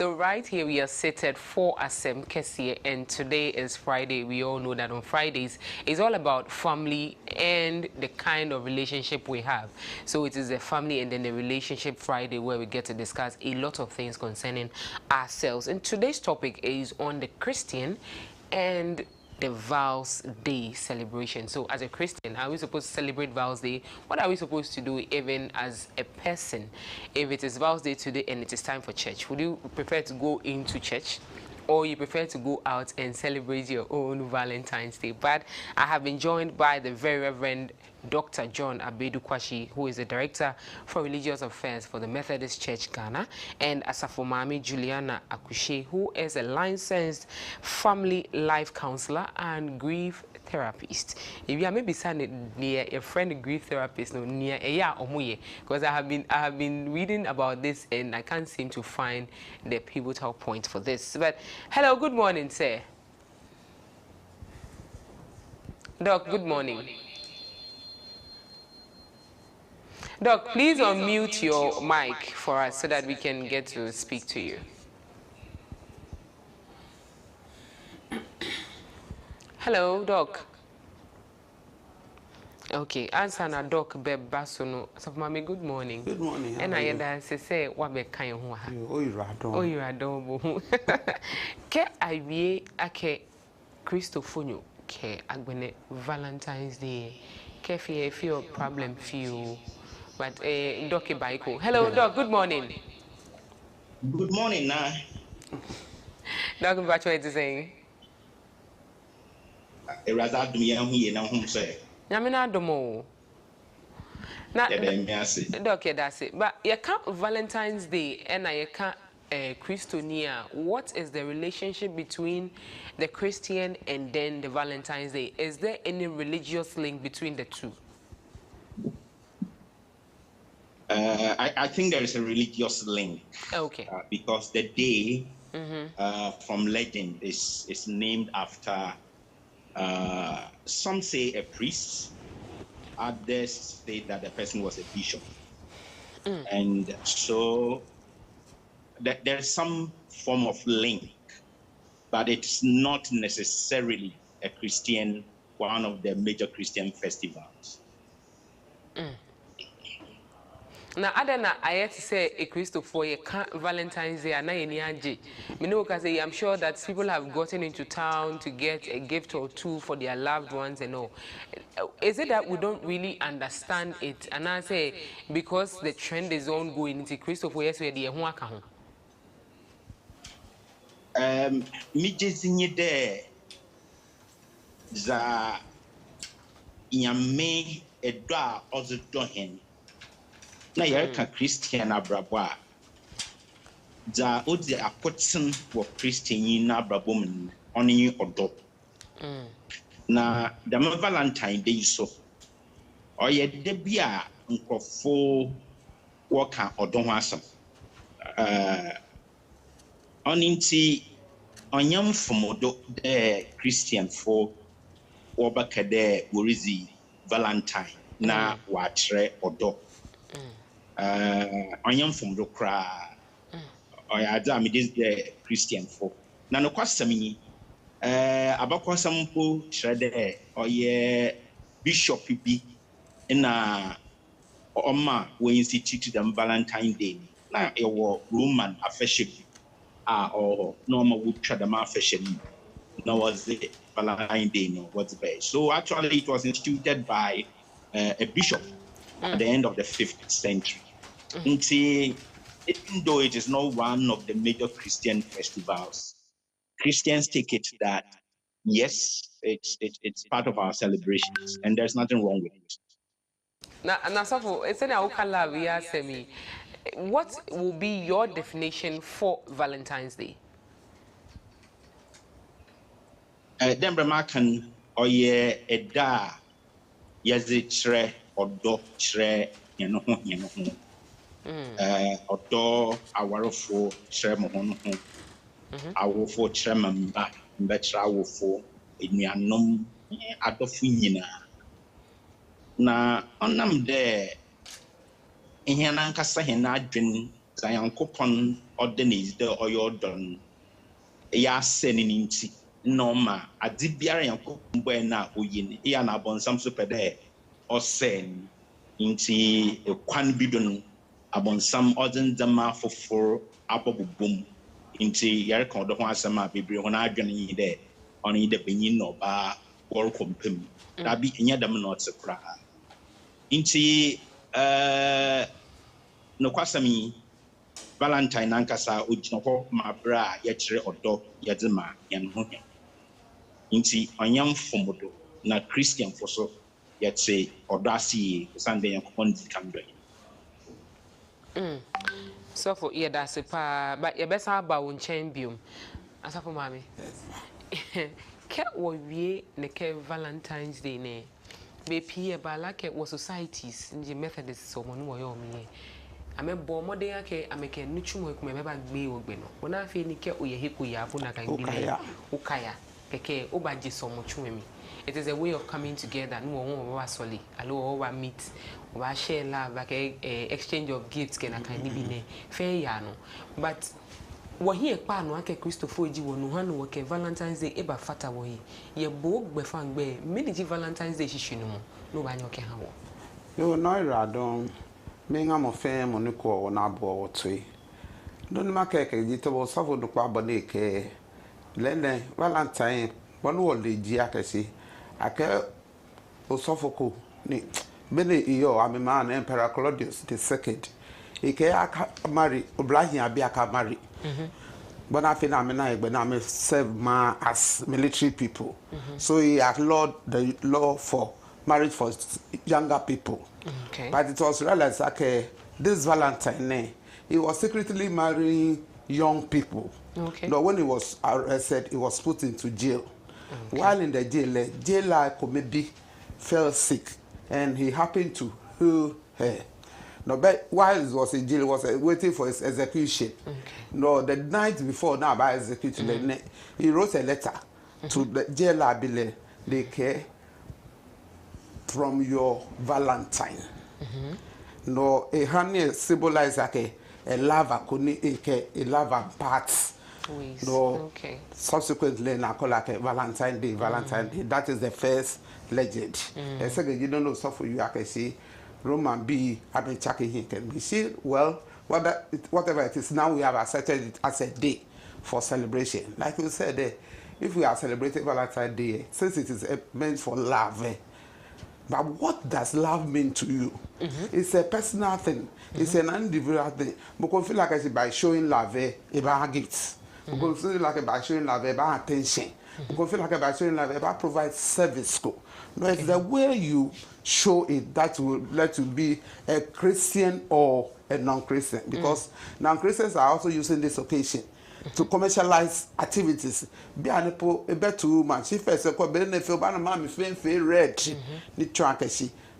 So right here we are seated for 𝗟𝗓𝗘, and today is Friday. We all know that on Fridays it's all about family and the kind of relationship we have. So it is a family and then a relationship Friday where we get to discuss a lot of things concerning ourselves. And today's topic is on the Christian and the Vows Day celebration. So as a Christian, are we supposed to celebrate Vows Day? What are we supposed to do even as a person? If it is Vows Day today and it is time for church, would you prefer to go into church, or you prefer to go out and celebrate your own Valentine's Day? But I have been joined by the very Reverend Dr. John 𝗟𝗡𝗘, who is the Director for Religious Affairs for the Methodist Church Ghana, and Asafomami Juliana Akushe, who is a licensed family life counselor and grief therapist. If you are maybe near a friend grief therapist, no near because I have been reading about this and I can't seem to find the pivotal point for this. But hello, good morning, sir. Doc, good morning. Doc, please unmute your mic for us so that we can get to speak to you. Hello, Doc. Okay, answer na Doc Bebasono. So, Mommy, good morning. Good morning. And I dance say what be kind of Oh, you radon. Oh, you radon. Ke awie ake Christopher ke agbene Valentine's Day. Ke feel problem feel. But Doc Baiko. Hello, Doc. Good morning. Good morning, nah. Doc, what you saying? Rather do me here now home say. Yamina domo. Na Doc, that's it. But you can't Valentine's Day and you can't Christonia. What is the relationship between the Christian and then the Valentine's Day? Is there any religious link between the two? I think there is a religious link. Okay. Because the day from legend is named after some say a priest, others say that the person was a bishop. And so there's some form of link, but it's not necessarily a Christian, one of the major Christian festivals. Now, other than I had to say a Christopher, Valentine's Day, and I'm sure that people have gotten into town to get a gift or two for their loved ones and all. Is it that we don't really understand it? And I say because the trend is ongoing, it's Christopher, yes, we're the Me just there, za yame edwa ozudohen. Na yereka Christian abrabo za odi akoten wo Christian yin abrabo mun oni odo na the Valentine Day so oye de bia nkofo woka odo ho asem oninti onyam fomodo de Christian for wobaka de worizi Valentine na watre odo onyam from the cry or I this the Christian for na no kwasam yi abakwasam po trede or ye bishop bi na oma we institute them Valentine Day na e wo Roman affection or normal would try them affection no was the Valentine Day no what's the so actually it was instituted by a bishop at the end of the 5th century. Even though it is not one of the major Christian festivals, Christians take it that yes, it's part of our celebrations, and there's nothing wrong with it. Now, so it's what will be your definition for Valentine's Day? Then Brahmakan or ye a da yazitra or do tre odo awarofo trem ho no awofo trem mba mbetra awofo enuanom adofo nyina na onam de ehia na nkasa he na adwen zayankopon ordinance the oil done. Ya sending into norma. Adibia and Combena Uyin, Iana Bonsam Superde, or send into a quan bidon upon some other dama for apple boom into Yarko the Wansama Bibri when I join there on either Benin or bar or compim. That be in Yadam not surprise. Into no Quasami. Valentine ankasa ojina ho mabra ya kire odo ya dzema ya no hia nti onyam fomodo na Christian foso ya tse odo asi sande ya kondi kamdo so for yeah that's pa but you best about one champion asafo mami ke wo wie ne ke Valentine's Day ne be pie ba like wo societies nje Methodist so mo no wo yo me ame bo modern ake ameke nuchumo ekuma meba gbe ogbe no wona afi ni ke oye heko ya abu na kan bi ukaya keke obaje so mo chumemi. It is a way of coming together no won wa soli alo wa meet wa share love like exchange of gifts ke na kan bi ne fe ya no but wo here pa no ake Christopher eji wo no hanu wo ke Valentine's Day eba fata wo yi ye bo gbe fan gbe me di Valentine's Day shishu no mo no ba nyoke ha wo yo no iradon menga mo fe mo ni ko na bo otwe don ma ke jito bo safo do kwa bone ke lele Valentine bonu wo le ji akesi ake o sofoko ni bene iyo amema na Emperor Claudius II ike aka marry Obrahim abi aka marry but I feel I'm not serve ma as military people so he outlawed the law for marriage for younger people. Okay. But it was realized okay, this Valentine, he was secretly marrying young people. Okay. No, when he was arrested, he was put into jail. Okay. While in the jail, jailer maybe fell sick, and he happened to heal her. No, but while he was in jail, he was waiting for his execution. Okay. No, the night before now by execution, he wrote a letter to the jailer, they care from your Valentine. No, a honey symbolize like a lava a lava parts. No, okay. Subsequently, I call like a Valentine Day. Valentine Day. That is the first legend. The second, you don't know stuff for you. I can see Roman B. I've been checking here. Can we see? Well, whatever it is, now we have accepted it as a day for celebration. Like we said, if we are celebrating Valentine Day, since it is meant for love. But what does love mean to you? It's a personal thing. It's an individual thing. Because feel like I say by showing love, about gifts. Because feel like by showing love, about attention. Because feel like by showing love, about provide service. No, it's the way you show it that will let you be a Christian or a non-Christian. Because non-Christians are also using this occasion to commercialize activities. Be an apple a bet too much. If I say, red,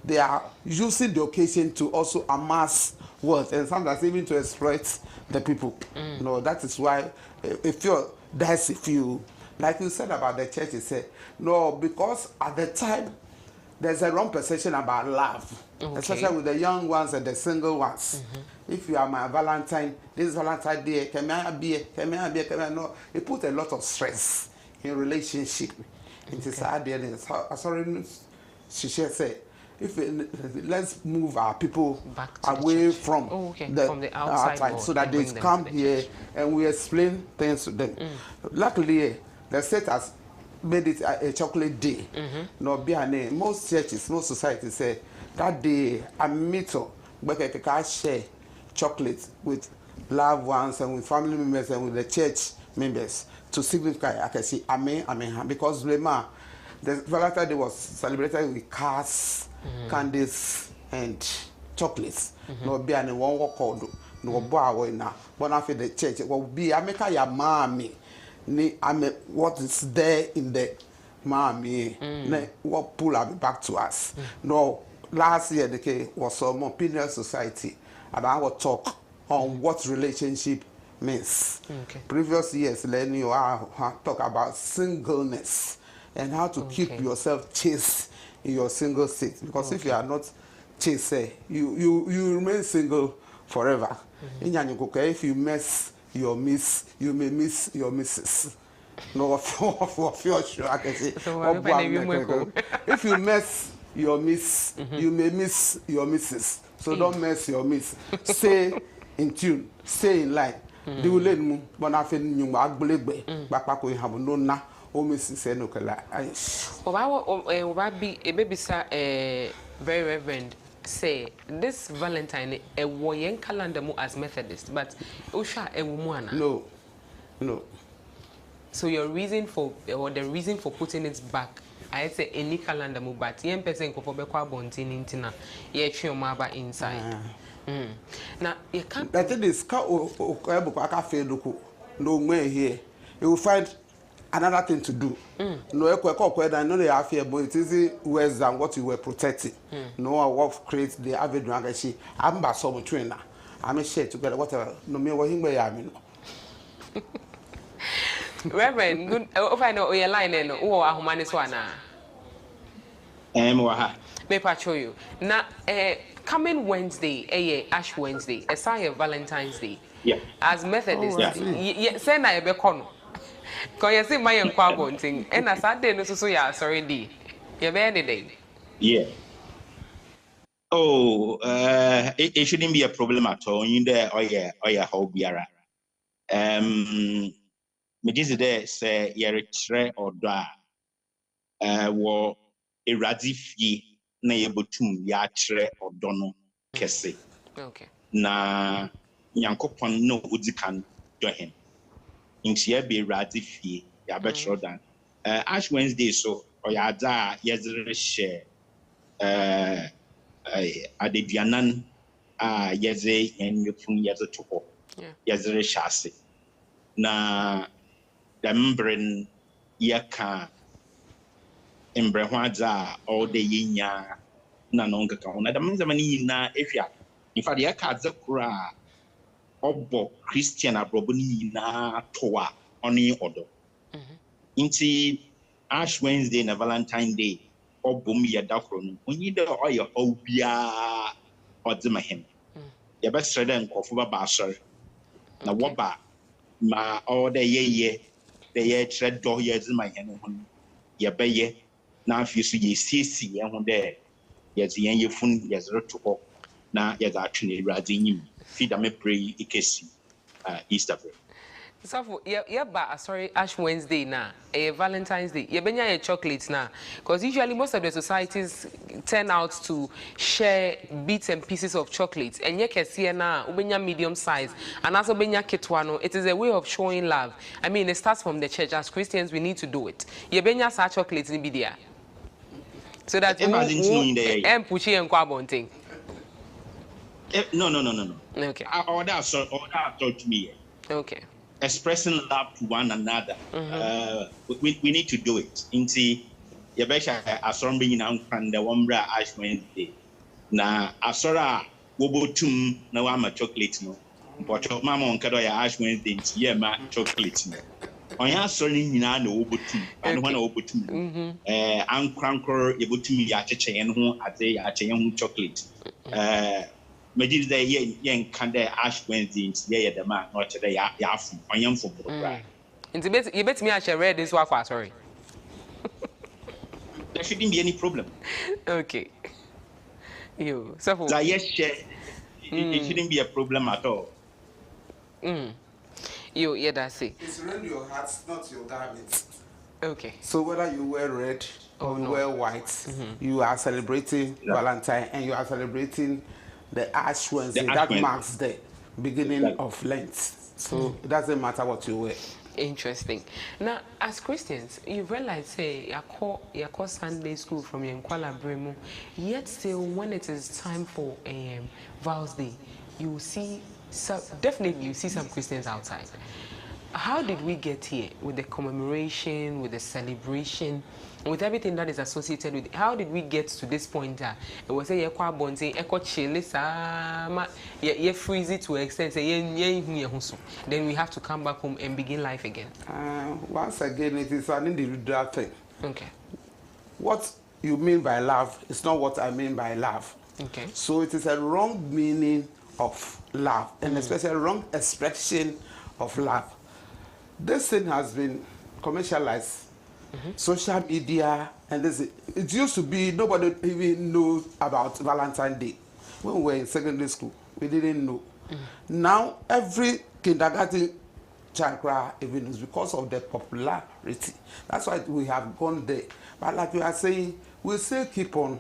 they are using the occasion to also amass wealth and sometimes even to exploit the people. No, that is why if you like you said about the church, you said no, because at the time there's a wrong perception about love, especially with the young ones and the single ones. If you are my Valentine, this Valentine Day, can I be, no, it put a lot of stress in relationship. It is sad. Sorry, she said, let's move our people away from the outside so that they come here and we explain things to them. Luckily, the state has made it a chocolate day. No, be a name. Most churches, most societies say that day a meetup where they can share chocolate with loved ones and with family members and with the church members to signify I can say amen, amen. Because remember, the Valentine's Day was celebrated with cars, candies, and chocolates. No, be any one walk on no boy na. But after the church, it will be I make ya mommy. What is there in the mommy? What pull back to us? No, last year the case was some opinion society about our talk on what relationship means. Previous years, learning you talk about singleness and how to keep yourself chaste in your single state. Because if you are not chaste, you remain single forever. If you mess your miss, you may miss your missus. No, of your sure, I can say. If you mess your miss, you may miss your missus. So don't mess your miss. Stay in tune, stay in line. Do let me, but I feel you might believe back we have no na. O miss say no kala. Be a baby sir, very reverend. Say this Valentine a woyen calendar mo as Methodist, but Usha a woman. No. So your reason for or the reason for putting it back, I say any calendar mo, but yen person ko for be kwa bontin intina ye twi maba inside. Now you can't. That is ka o aka fe loko no man here. You will find another thing to do. No, no, they are fear, but it is worse than what you were protecting. No, what creates the average rangashi. I'm by some trainer. I'm a share together, whatever. No, me, what him by Amino. Reverend, good. If I know your line, and oh, a humanist one. May I show you now? Coming Wednesday, Ash Wednesday, a sign of Valentine's Day. Yeah. As Methodist, send I be con. Cause you see my young thing, and as I did, so yeah, sorry, D. You be any day. Yeah. Oh, it shouldn't be a problem at all. In there, how biara. Me just there say you're tre or da. Wo eradifi na yebotum ya tre or dono kese. Okay. Na yankopon no Adzika do him. Inti ya be eradifi ya be dan. Ash Wednesday so oyada yezre share adeduanan yeze enyefun yeze to ho. Yezre shase. Na dembren yaka Embrehuadza all the yinya na nonga ka ona da manzamani na efia in fact ya ka zakura obo Christian abrobuni na toa oni odo inti Ash Wednesday na Valentine Day obum ya dakro no onyi da oya obia odzema him ya be srede nkofo ba asor na woba ma all the ye thread do ye dzema him ho ya beye na afi so ye sisi ye ho de ye yen ye fun ye zero to ho na ye ga twene urade nyim feed am pray ikesi Easter break. So sorry, Ash Wednesday na Valentine's Day. You benya your chocolates na, because usually most of the societies turn out to share bits and pieces of chocolates. And you can see na ubenya medium size, and also ubenya kitwano. It is a way of showing love. I mean, it starts from the church. As Christians, we need to do it. You benya sa chocolates ni bidia, so that pushi and kwabonting. No. Okay. All that taught me. Okay. Expressing love to one another. We need to do it. Inti yabesha asombi na nkanda wambra Ash Wednesday. Na asora wobotum na wama chocolate no. But mama onkado ya Ash Wednesday nti ye ma chocolate no. Onya asori nyina na wobotum. Anu na wobotum. Ankrankor yebotum ya cheche yen ho ade ya cheche yen ho chocolate. Majid day yen kande Ash Wednesday yeah the man not today ya on yam for right. You bet me I shall read this one sorry. There shouldn't be any problem. Okay. You so yes share it shouldn't be a problem at all. Yeah, that's it. It's really your heart, not your garments. Okay. So whether you wear red or you wear white, you are celebrating Valentine and you are celebrating the Ash Wednesday. That marks the beginning of Lent. So it doesn't matter what you wear. Interesting. Now, as Christians, you realize, say, you call Sunday school from 𝗟𝗏𝗡, yet still, when it is time for Val's Day, you see, definitely you see some Christians outside. How did we get here with the commemoration, with the celebration, with everything that is associated with it? How did we get to this point? It was a you freeze it to an extent, then we have to come back home and begin life again. Once again, it is an individual thing. Okay. What you mean by love is not what I mean by love. Okay. So it is a wrong meaning of love, and especially a wrong expression of love. This thing has been commercialized. Social media, and it used to be nobody even knows about Valentine's Day. When we were in secondary school, we didn't know. Now every kindergarten child even knows because of the popularity. That's why we have gone there. But like you are saying, we still keep on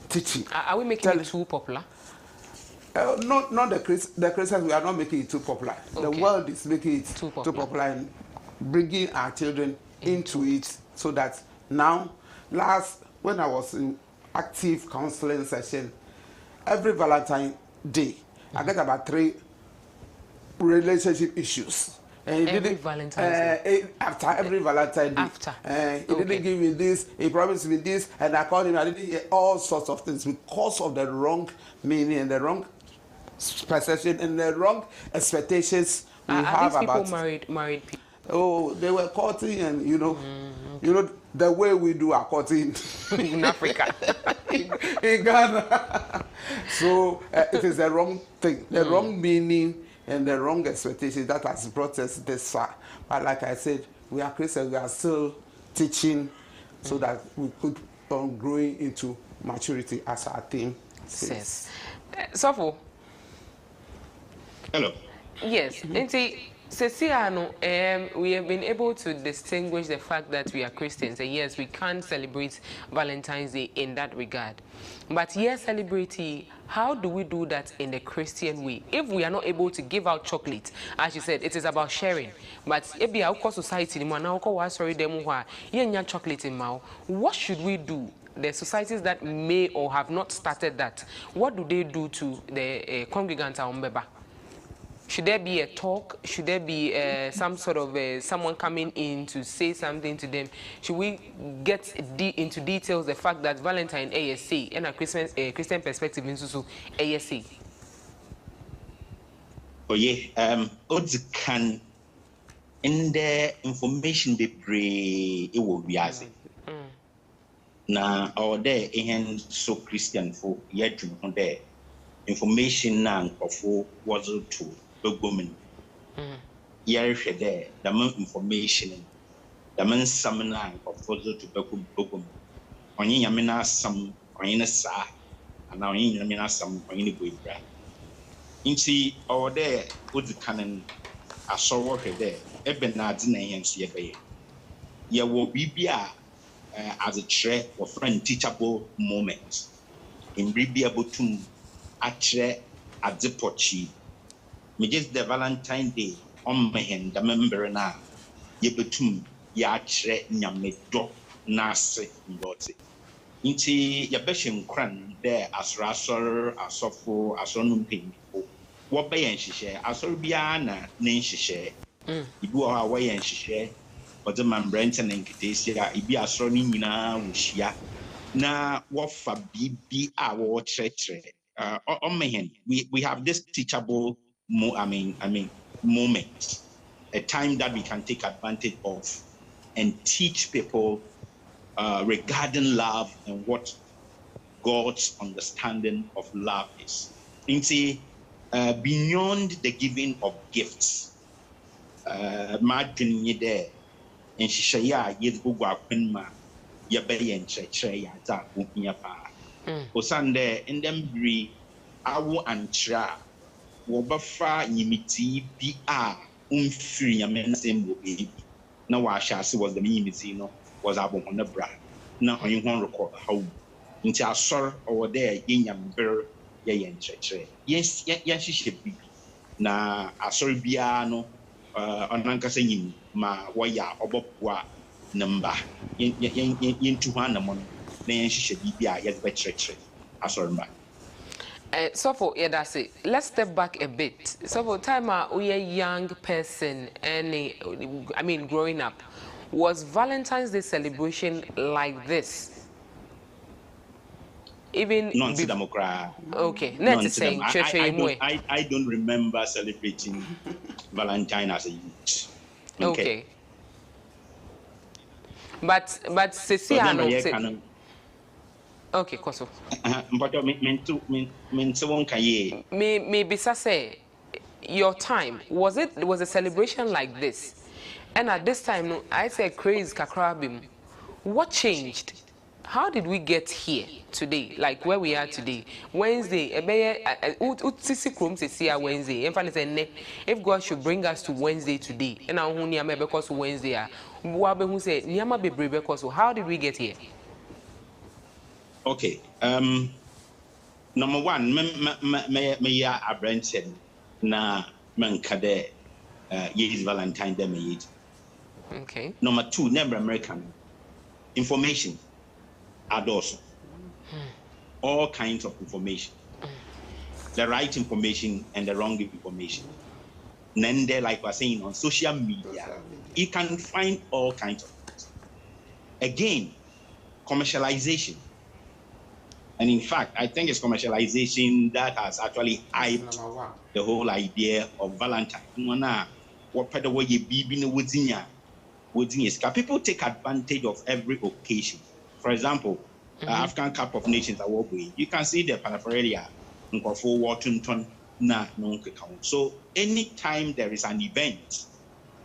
teaching. Are we making it too popular? Not the Christians. We are not making it too popular. Okay. The world is making it too popular and bringing our children into it, so that now, when I was in active counseling session, every Valentine Day, I get about 3 relationship issues. And every Valentine's Day? After every Valentine Day. After? He didn't give me this, he promised me this, and I called him, I didn't hear all sorts of things because of the wrong meaning and the wrong perception and the wrong expectations we have about. Are these people married people? Oh, they were courting, and you know the way we do our courting in Africa, in Ghana. So it is the wrong thing, the wrong meaning, and the wrong expectation that has brought us this far. But like I said, we are Christians. We are still teaching, so that we could growing into maturity, as our theme says. Sofo. Hello. Yes. Ceciano, we have been able to distinguish the fact that we are Christians, and yes, we can celebrate Valentine's Day in that regard. But yes, celebrity, how do we do that in the Christian way? If we are not able to give out chocolate, as you said, it is about sharing. But if we are society, chocolate in mouth, what should we do? The societies that may or have not started that, what do they do to the congregants? Should there be a talk? Should there be some sort of someone coming in to say something to them? Should we get into details the fact that Valentine ASC and a Christian perspective in Susu ASC? Oh yeah, Adzika in the information they bring it will be as now or there in so Christian for yet on there information now of was to women. Years there, the more information, the man summoning proposal to Bogum. On Yamina some on in a sa, and now in Yamina some on in a way. In see, or there, put the cannon, I saw work there, Ebenard's name and see a bay. Ye will be as a chair or friend teachable moment. In be able to atre at the pochi. Me just the Valentine Day on my hand, the member now. Ye betum ya tre nyame do nase mbote. Inti ya beshem kran there as rasor asofo asonum pinfo. What be en hihye asor bia na ne hihye. Ibu o wa ye hihye. But the man Brenton and Kitesia ibi asor ni nyina wo hia. Na wo fa bibi a wo tretre. On my hand, we have this teachable moment, a time that we can take advantage of and teach people regarding love and what God's understanding of love is. Beyond the giving of gifts, Martin there and Shishaya yet Bugwapinma Yabayan Chechaya Upiapa. Osande in them bri awo antra wobafa yimiti bi a umfiri yamen sembo bi na wa hyase was the yimiti no was abon on the bra na onye hon record how nti asor over there yenyam ber ye yenchechre yes hihye bi na asor bia no onankasa nyim ma waya obopoa namba yentu hwa na mo So for yeah, that's it. Let's step back a bit. So for time we a young person and growing up, was Valentine's Day celebration like this? Even okay, let's say I don't remember celebrating Valentine as a youth. Okay. But Ceciano. Okay, Quarcoo. But maybe say your time, was a celebration like this? And at this time, no, I said craze kakrabim. What changed? How did we get here today, like where we are today? Wednesday, Wednesday. If God should bring us to Wednesday today, and I only because Wednesday, how did we get here? Okay. Number one, me a Vincent na mankade yes Valentine Day me. Okay. Number two, never American information. Adults, all kinds of information, the right information and the wrong information. And then there, like we're saying on social media, you can find all kinds of things. Again, commercialization. And in fact, I think it's commercialization that has actually hyped the whole idea of Valentine. People take advantage of every occasion. For example, African Cup of Nations award, you can see the paraphernalia. So anytime there is an event,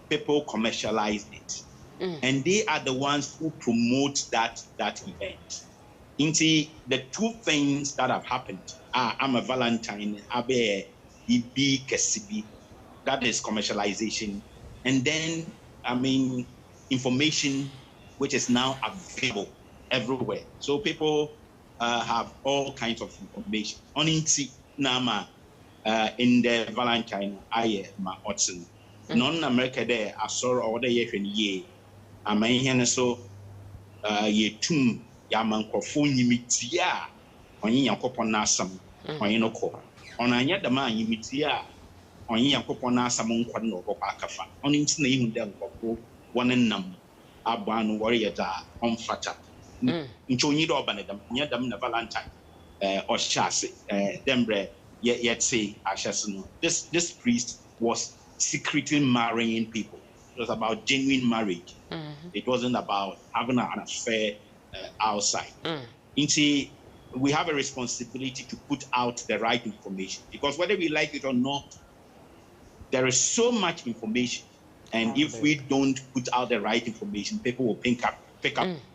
people commercialize it. And they are the ones who promote that event. Into the two things that have happened I'm a Valentine, Abe Ibi Kesibi, that is commercialization. And then, information which is now available everywhere. So people have all kinds of information. On Inti Nama in the Valentine, I ma Otson. Non-America there, I saw all the year and year. I mean, so ye tum Yamanko Yimitia on Yankopon Nasam, on Yinoko. On a yet the man Yimitia on Yankopon Nasam Quadno Pakafa. On Inti Dem one and num. Aban warrior on Fata. Nchonido Banadam, near them the Valentine, or Chassis, Dembre, yet say Ashasano. This priest was secretly marrying people. It was about genuine marriage. It wasn't about having an affair outside. We have a responsibility to put out the right information, because whether we like it or not, there is so much information. And if we don't put out the right information, people will pick up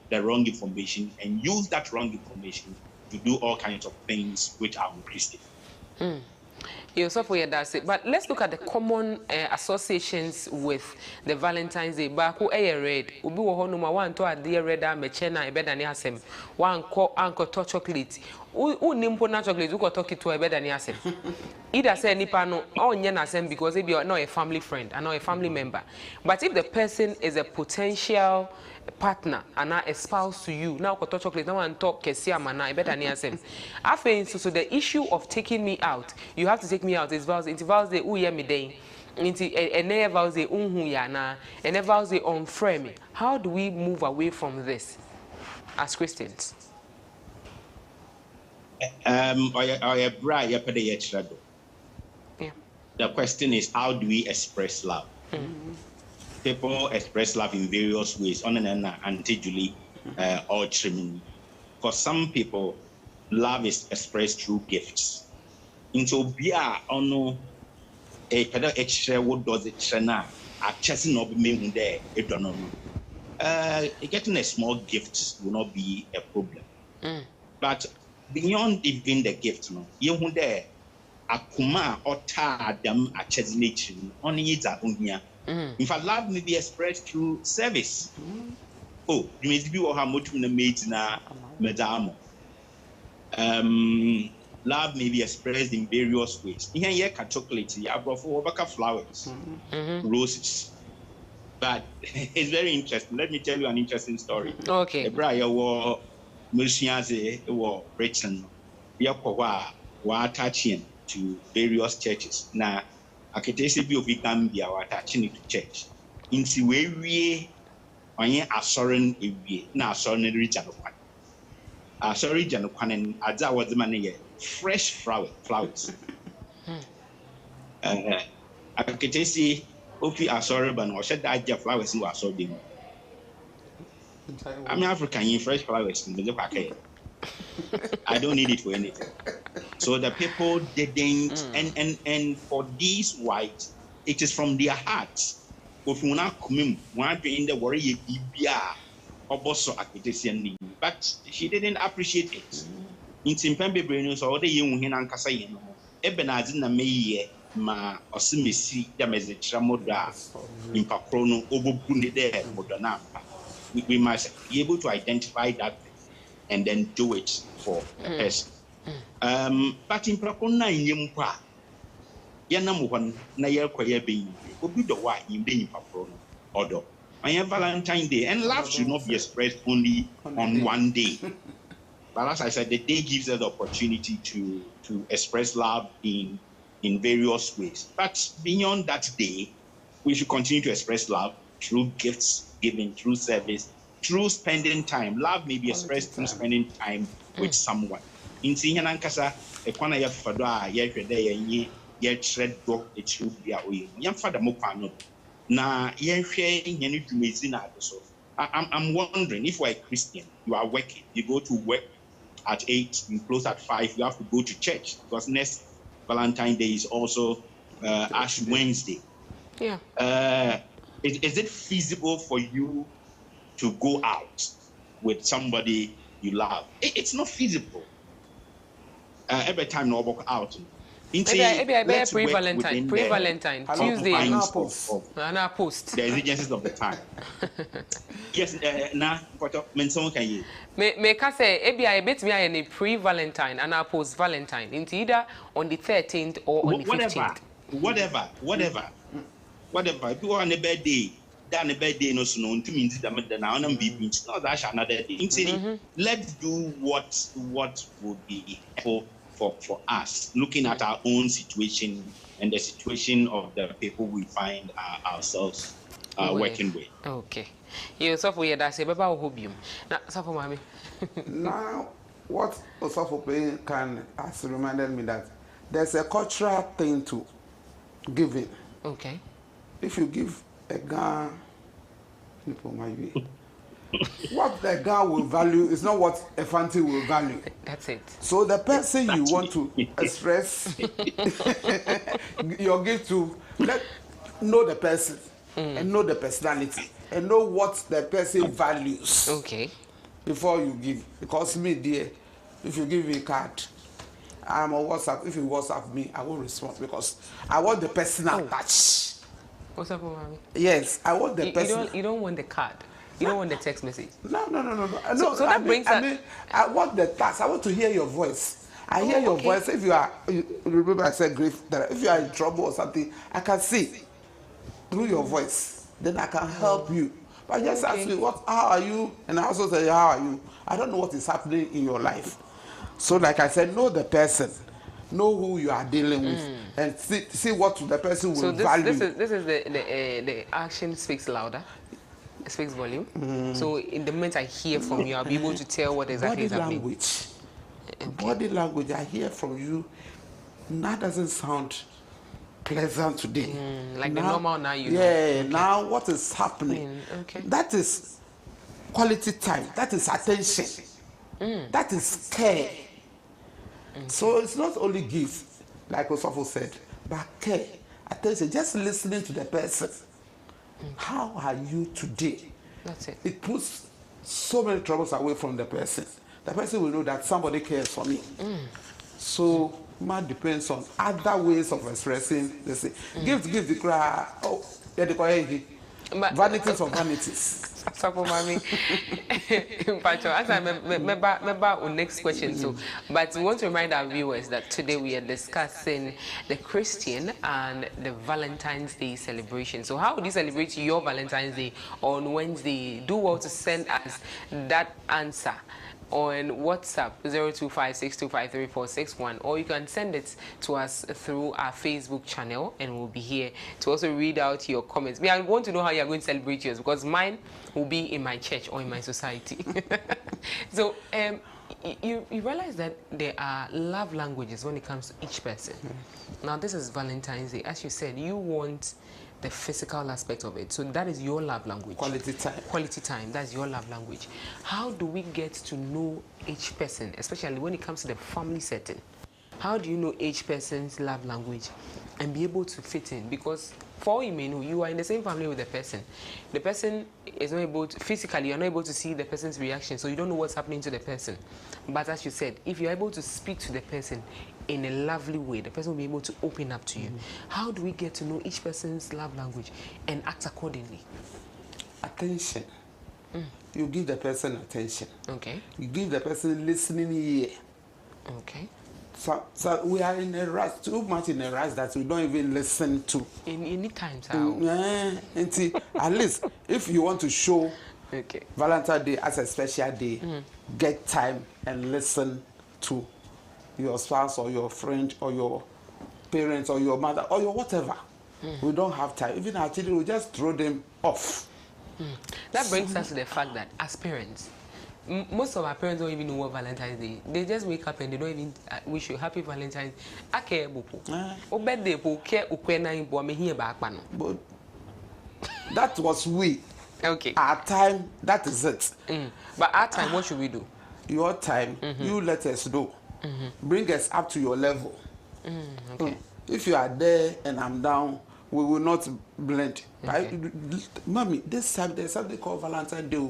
the wrong information and use that wrong information to do all kinds of things which are unchristian. But let's look at the common associations with the Valentine's Day. Baku red, ubi wohonuma one to a dear red mechena ebedani asem, one ko anko to chocolate. Nimpo na chocolate uko talk to ebedani asem. Either say nipano or nyena asem because if you're not a family friend and not a family member. But if the person is a potential partner and not a spouse to you, now to chocolate now and talk kesia mana ebedani asem. So the issue of taking me out, you have to take me out. It's vows. It's vows the uye me day. Into a never vows the unhuyana. And never vows the unframe. How do we move away from this as Christians? The question is, how do we express love? People express love in various ways. On and anti-Julie or trimming. For some people, love is expressed through gifts. Into Bia ono a pedal extra what does it shana a chasing of me there, it don't know. Getting a small gift will not be a problem. But beyond even the gift, no, you there a kuma or ta them a chasing only it's a unia. In fact, love may be expressed through service. Oh, you may be or how much in the maid na madam. Love may be expressed in various ways. Here, chocolate, you have flowers, roses. But it's very interesting. Let me tell you an interesting story. Okay. The bride was Mushiaze or Britain. We are attaching to various churches. Now, I can tell you if we can be attaching to church. In the way we are a sovereign, now sovereign region of one. Sorry, Jan Kwanen, Adza was the money, fresh flowers. I can see, okay, I sorry, but or said that flowers you are so dim. I'm African, you fresh flowers in the look. I don't need it for anything. So the people didn't, and for these whites, it is from their hearts. But she didn't appreciate it. In Timpembe Brainus, or the young Hinan Ebenazi na meye ma osimesi dameze tramoda in Paprono Obubunde there Modana. We must be able to identify that and then do it for a person. But in Prapona in Yumpa, Yanamuan Nayer Koya being Obudo wa in being Paprono, Odo. I have Valentine's Day, and love should not be expressed only on one day. But as I said, the day gives us the opportunity to express love in various ways. But beyond that day, we should continue to express love through gifts given, through service, through spending time. Love may be expressed through spending time with someone. In Sinankasa, a corner of Fada, ye tread dog, a true beer, young Father Mopano. Now, ye sharing any to me. I'm wondering if you're a Christian, you are working, you go to work at 8, you close at 5, you have to go to church because next Valentine's Day is also Ash Wednesday. Yeah. Is it feasible for you to go out with somebody you love? It's not feasible. Every time no walk out. Maybe pre-Valentine, Tuesday, and post. The exigencies of the time. Yes, now what someone can you? May I say, I bet me I am a pre-Valentine and a post-Valentine. Into either on the 13th or on the 15th. Whatever. If you are on a bad day, then a bad day no soon to mean that now I'm being not that another day. Let's do what would be helpful for us, looking at our own situation and the situation of the people we find ourselves working with. Okay. You so for that say baba hobium. Now so for mommy. Now what 𝗟𝗲𝗍𝗍 can has reminded me that there's a cultural thing to giving. Okay. If you give a guy people might be what the guy will value is not what a fancy will value. That's it. So the person you want to express your gift to, know the person and know the personality and know what the person values. Okay. Before you give, because me dear, if you give me a card, I'm on WhatsApp. If you WhatsApp me, I will respond because I want the personal touch. What's up, mommy? Yes, I want the person. You don't want the card. You don't want the text message. No. So that brings us. I want the task. I want to hear your voice. I hear your voice. If you remember I said grief, that if you are in trouble or something, I can see through your voice. Then I can help you. But just ask me, how are you? And I also say, how are you? I don't know what is happening in your life. So like I said, know the person. Know who you are dealing with. And see what the person will value. This is the action speaks louder. It speaks volume. So in the moment I hear from you, I'll be able to tell what exactly is happening. Body language, I hear from you. That doesn't sound pleasant today. Like now, the normal now you know. Yeah, now what is happening? That is quality time. That is attention. That is care. So it's not only gifts, like 𝗟𝗲𝗍𝗍 said, but care, attention, just listening to the person. How are you today? That's it. It puts so many troubles away from the person. The person will know that somebody cares for me. So it depends on other ways of expressing. They say, give the cry. Oh, yeah, vanities of vanities. So for mommy, as I remember on next question. So, but we want to remind our viewers that today we are discussing the Christian and the Valentine's Day celebration. So, how would you celebrate your Valentine's Day on Wednesday? Do well to send us that answer on WhatsApp 0256253461, or you can send it to us through our Facebook channel, and we'll be here to also read out your comments. I want to know how you're going to celebrate yours, because mine will be in my church or in my society. So you realize that there are love languages when it comes to each person. Now this is Valentine's Day. As you said, you want the physical aspect of it. So that is your love language. Quality time. Quality time, that's your love language. How do we get to know each person, especially when it comes to the family setting? how do you know each person's love language and be able to fit in? Because for all you may know, you are in the same family with the person. The person is not able to, physically, you're not able to see the person's reaction, so you don't know what's happening to the person. But as you said, if you're able to speak to the person in a lovely way, the person will be able to open up to you. How do we get to know each person's love language and act accordingly? Attention. You give the person attention. Okay. You give the person listening ear. Okay. So we are in a rush, too much in a rush that we don't even listen to. In any times, At least if you want to show Valentine's Day as a special day, get time and listen to your spouse or your friend or your parents or your mother or your whatever. We don't have time. Even our children, we just throw them off. That brings us to the fact that as parents, most of our parents don't even know what Valentine's Day. They just wake up and they don't even wish you happy Valentine's. But that was we. Okay. Our time, that is it. But our time, what should we do? Your time, you let us know. Bring us up to your level. Okay. If you are there and I'm down, we will not blend. Okay. Mommy, this time there's something called Valentine's Day.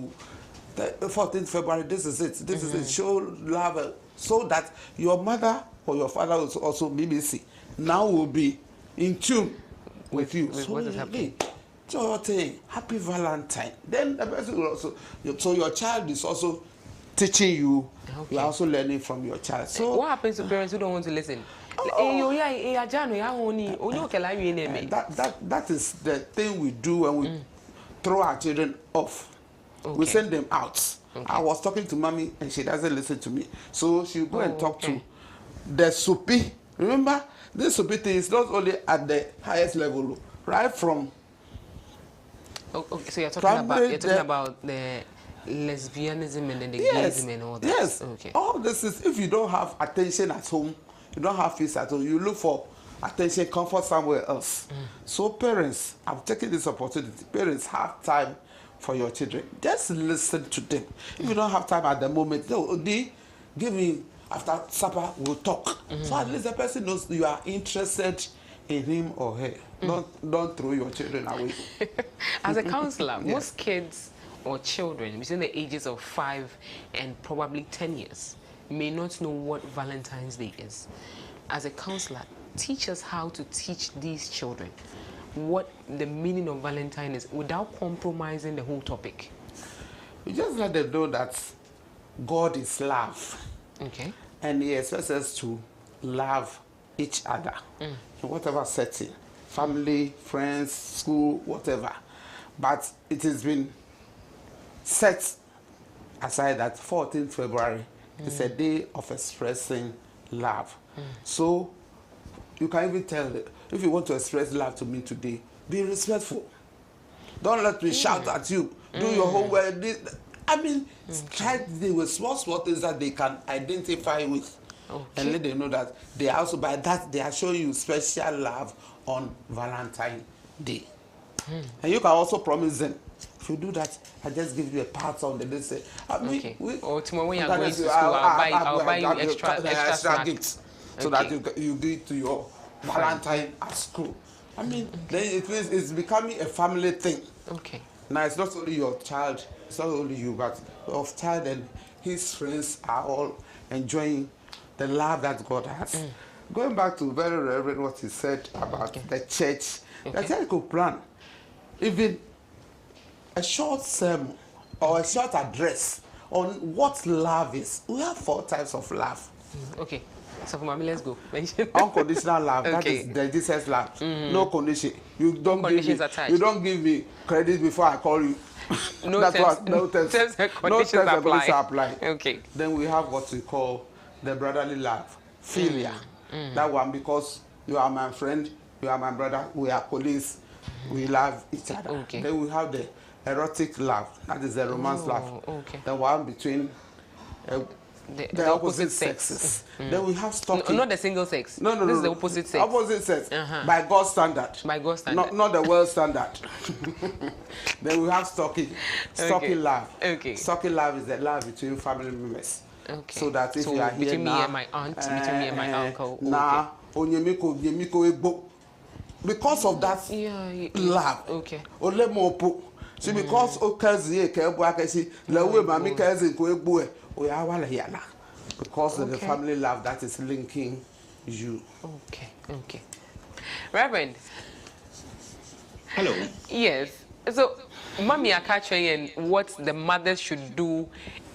The 14th February, this is it. This is it. Show love so that your mother or your father will also BBC. Now will be in tune with you. With so what is happening? Happy Valentine. Then the person will also, so your child is also teaching you. Okay. You are also learning from your child. So what happens to parents who don't want to listen? that is the thing we do when we throw our children off. Okay. We send them out. Okay. I was talking to mommy and she doesn't listen to me. So she'll go and talk to the 𝗟𝗍𝗲. Remember, this 𝗟𝗍𝗲 thing is not only at the highest level, right from... Okay, so you're talking about the lesbianism and then the gayism and all that. Yes. Okay. All this is, if you don't have attention at home, you don't have peace at home, you look for attention, comfort somewhere else. So parents, I'm taking this opportunity. Parents, have time for your children. Just listen to them. If you don't have time at the moment, they give me after supper, we'll talk. So at least the person knows you are interested in him or her. Don't throw your children away. As a counselor, most kids or children between the ages of 5 and probably 10 years may not know what Valentine's Day is. As a counselor, teach us how to teach these children what the meaning of Valentine is without compromising the whole topic. You just let them know that God is love. Okay. And he expects us to love each other in whatever setting, family, friends, school, whatever. But it has been set aside that 14th February is a day of expressing love. So you can even tell that if you want to express love to me today, be respectful. Don't let me shout at you. Do your homework. I mean, try to deal with small things that they can identify with. Okay. And let them know that they are also, by that, they are showing you special love on Valentine's Day. And you can also promise them, if you do that, I just give you a pat on the day. Say, or tomorrow when you're going to school, I'll buy you extra gifts. So that you give it to your Valentine at school. I mean, then it means it's becoming a family thing. Okay. Now, it's not only your child, it's not only you, but your child and his friends are all enjoying the love that God has. Going back to very Reverend what he said about the church, the church could plan even a short sermon or a short address on what love is. We have 4 types of love. Okay. So for mommy, let's go. Unconditional love. That is the Jesus love. No condition. You don't give me credit before I call you. No terms and conditions apply. Okay. Then we have what we call the brotherly love, philia. That one, because you are my friend, you are my brother, we are colleagues, we love each other. Okay. Then we have the erotic love. That is the romance love. Okay. The one between the opposite sexes. Then we have stalking. Not the single sex. No. This is the opposite sex. Opposite sex. By God's standard. By God's standard. Not the world standard. Then we have stalking. Stalking love. Okay. Stalking love is the love between family members. Okay. So that if you are here between now, me and my aunt, between me and my uncle. now, onyemiko egbo. Because of that love. Okay. Ole mo po. See, because o kazi e ke egbo akesi, lewe mami kazi ko egbo e, o ya wala yana. Because of the family love that is linking you. Okay, okay. Reverend. Hello. Yes. So, Mommy Akache and what the mothers should do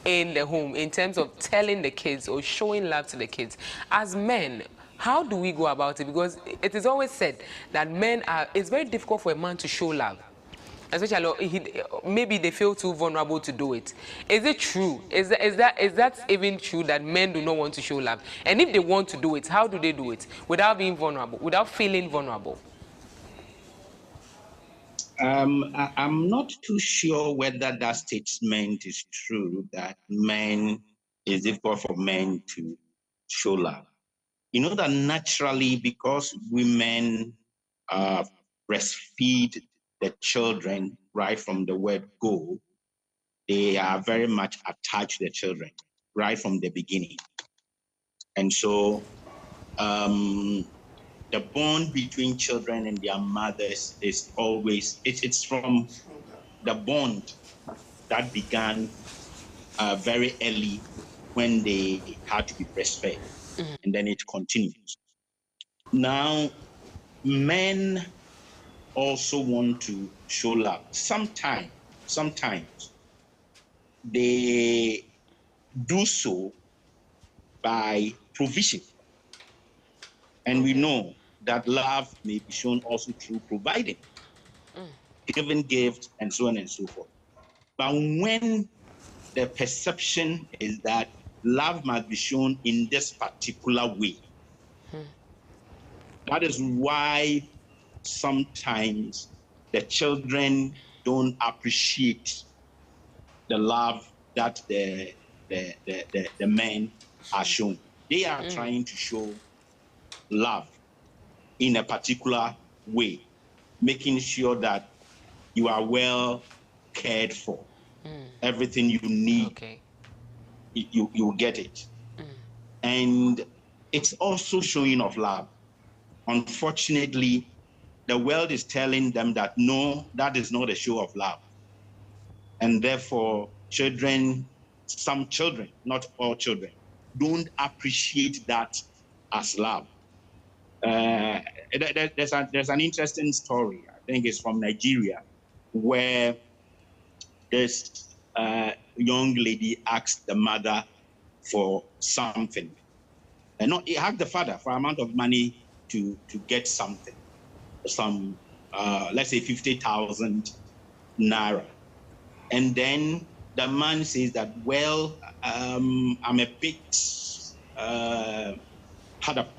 in the home in terms of telling the kids or showing love to the kids. As men, how do we go about it? Because it is always said that it's very difficult for a man to show love. Especially, maybe they feel too vulnerable to do it. Is it true? Is that even true that men do not want to show love? And if they want to do it, how do they do it without being vulnerable, without feeling vulnerable? I'm not too sure whether that statement is true, that it's difficult for men to show love. You know that naturally, because women breastfeed the children right from the word go, they are very much attached to the children right from the beginning. And so the bond between children and their mothers is always, it's from the bond that began very early when they had to be breastfed, and then it continues. Now, men also want to show love. Sometimes they do so by provision. And we know that love may be shown also through providing, giving gifts, and so on and so forth. But when the perception is that love must be shown in this particular way, that is why sometimes the children don't appreciate the love that the men are showing. They are trying to show love in a particular way, making sure that you are well cared for. Everything you need, you get it. And it's also showing of love. Unfortunately, the world is telling them that no, that is not a show of love. And therefore, some children, not all children, don't appreciate that as love. There's an interesting story, I think it's from Nigeria, where this young lady asked the mother for something. And not, he asked the father for an amount of money to get something, let's say 50,000 naira. And then the man says that, well, I'm a bit hard up,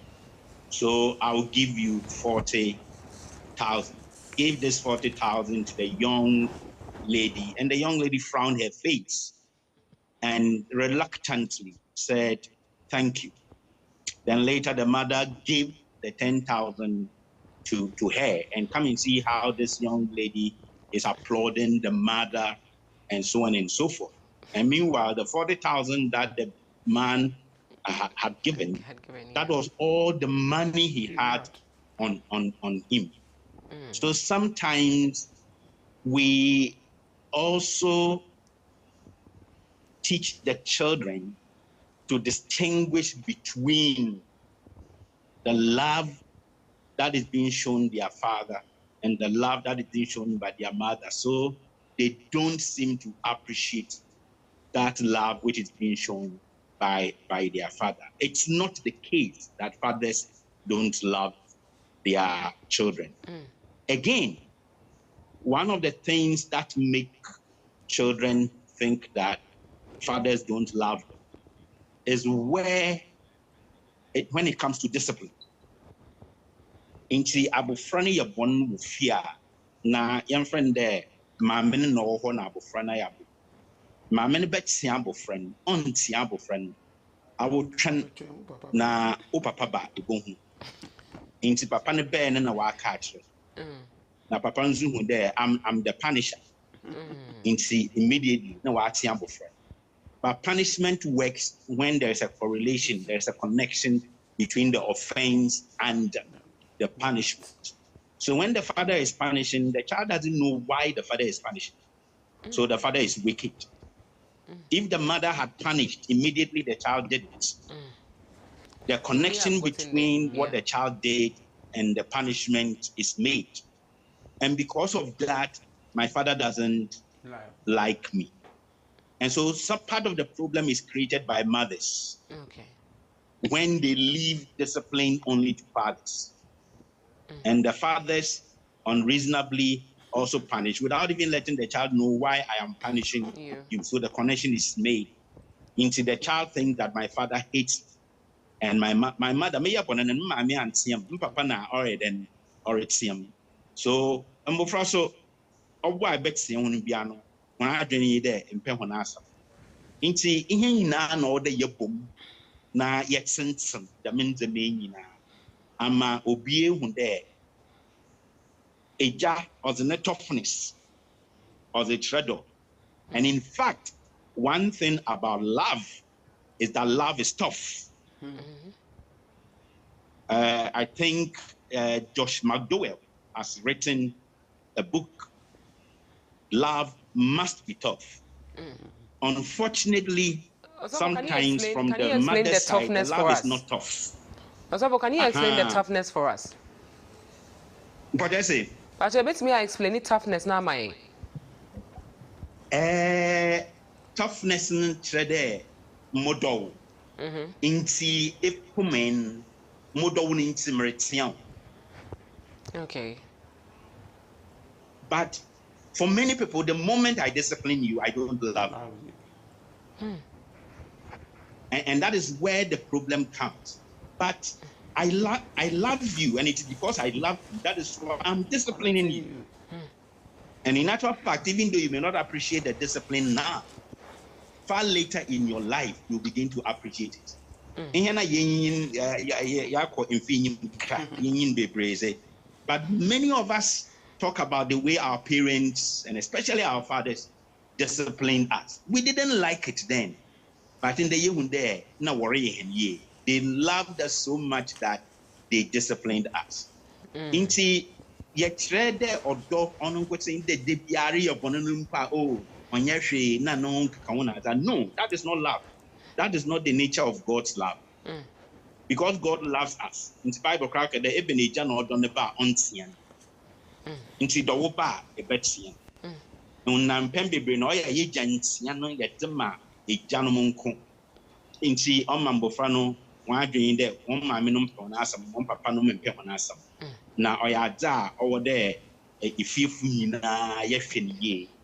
so I'll give you 40,000. Gave this 40,000 to the young lady, and the young lady frowned her face and reluctantly said, thank you. Then later the mother gave the 10,000 to her, and come and see how this young lady is applauding the mother and so on and so forth. And meanwhile, the 40,000 that the man had given, that was all the money he had on him. So sometimes we also teach the children to distinguish between the love that is being shown their father and the love that is being shown by their mother. So they don't seem to appreciate that love which is being shown by their father. It's not the case that fathers don't love their children. Again, one of the things that make children think that fathers don't love them is when it comes to discipline. Inti abofra no yɛ bɔn wɔ fie a na yɛmfrɛ no dɛ maame no na ɔwɔ hɔ na abofra no yɛ abo. Maame no bɛtia abofra no, ɔntia abofra no, awotwɛn na wo papa ba ɛbɛhu. Inti papa no bɛɛ no na waka akyerɛ. Na papa nso hu dɛ I'm the punisher. Inti immediately na watia abofra. But punishment works when there is a correlation, there is a connection between the offense and the punishment. So when the father is punishing, the child doesn't know why the father is punishing. So the father is wicked. If the mother had punished, immediately the child did it. The connection between what the child did and the punishment is made. And because of that, my father doesn't like me. And so some part of the problem is created by mothers. Okay. When they leave discipline only to fathers. And the fathers unreasonably also punish without even letting the child know why I am punishing you. So the connection is made into the child thinks that my father hates me. And my mother, me upon and mammy and Siam, Papa na already so so why bet Siam piano when I journey there in Pehonasa. Inti in no the yabum na yet sense that means the main ama obie who there. Eja or the toughness or the treadle. And in fact, one thing about love is that love is tough. I think 𝗟𝗏𝗘𝗿𝗄 has written a book, Love Must Be Tough. Unfortunately, sometimes from the mother's side, the love is not tough. Also, can you explain the toughness for us? What I say? But you bet me I explain the toughness now, my. Toughness in trade model. Inti ekumen model inti meritian. Okay. But for many people, the moment I discipline you, I don't love you. And that is where the problem comes. But I love you, and it is because I love you. That is why I'm disciplining you. And in actual fact, even though you may not appreciate the discipline now, far later in your life, you'll begin to appreciate it. But many of us talk about the way our parents, and especially our fathers, disciplined us. We didn't like it then. But in the year when they loved us so much that they disciplined us. Inti yetrede odo onu kwetsin de biari obonunum pa oh onyehwe na no kawuna that no, that is not love. That is not the nature of God's love. Because God loves us. In the Bible crack the ebeneja no odo ne ba ontian. Inti do ba ebetian. Unam pembebre no ya yeja ntian no yedema ejano monko. Inti omambofra no wan adwen de won maame no mpon asam won papa no mpem na asam. Na oyada over there if you